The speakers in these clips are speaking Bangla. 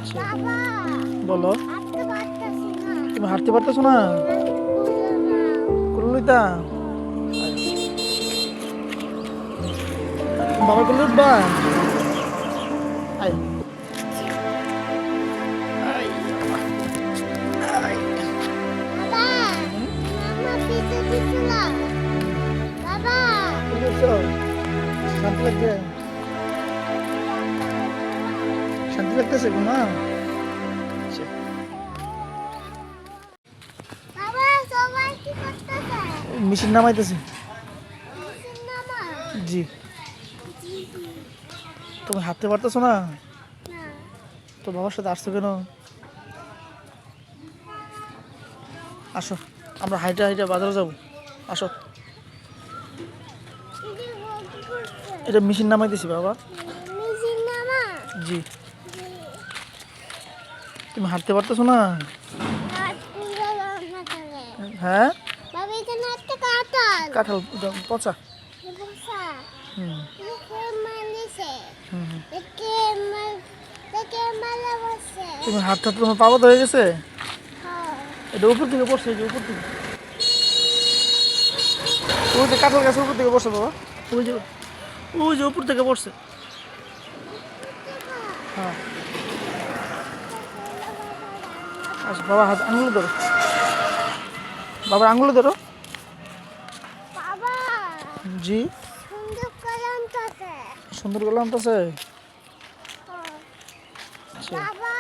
আচ্ছা, বাবা বলো। হাঁটতে পারতেছি না। তুমি হাঁটতে পারতেছো না? কোলে লইতা? বাবার কোলে উঠবা? আয়। আয়, আয়। বাবা মামা পিছে দিছিল। বাবা কোলে উঠছো? শান্তি লাগছে? শান্তি লাগতেছে ঘুমা? আচ্ছা, বাবা সবাই কি করতেছে? মেশিন নামাইতেছে। মেশিন নামা। জি। জি জি। তুমি হাঁটতে পারতেছো না? না তো বাবার সাথে আসছো কেন? আসো, আমরা হাইটা হাইটা বাজারে যাবো। আসো। দিদি ও কি করছে? এটা মেশিন নামাইতেছি বাবা। মেশিন নামা। জি। জি। তুমি হাঁটতে পারতেছো না? হাত পুরো রান্না করে। হ্যাঁ, বাবা এখানে একটা কাঁঠাল। কাঁঠাল পচা। বসা। হুম একে মালিছে। হুম হুম। একে মালা বসে। তুমি হাঁটতে হাঁটতে তোমার পাবত হয়ে গেছে? হ্যাঁ। এটা উপর থেকে পড়ছে, এই যে উপর থেকে। ওই যে কাঁঠাল গাছের উপর থেকে পড়ছে বাবা। ওই যে, ওই যে উপর থেকে পড়ছে। হ্যাঁ। আচ্ছা বাবা, হাত আঙুলে ধরো। বাবার আঙুলে ধরো। বাবা জি। সুন্দর করে আনতেছে। সুন্দর করে আনতেছে। আচ্ছা, বাবা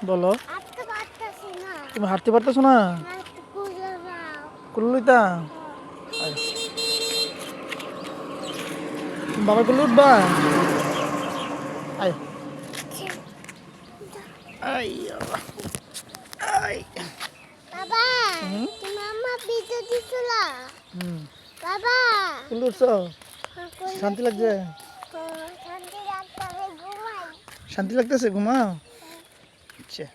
বলো। হাঁটতে পারতেছি না। তুমি হাঁটতে পারতেছো না? হাঁটতে খুলে নাও। কোলে লইতা? আয়। বাবার কোলে উঠবা? আয়। I Allah. আই। বাবা হুম তুমি আমার পিছে দিছিল। হুম। বাবা কোলে উঠছো? কোলে শান্তি লাগছে? শান্তি রাখতে হবে ঘুমাই। শান্তি লাগতেছে ঘুমাও? আচ্ছা।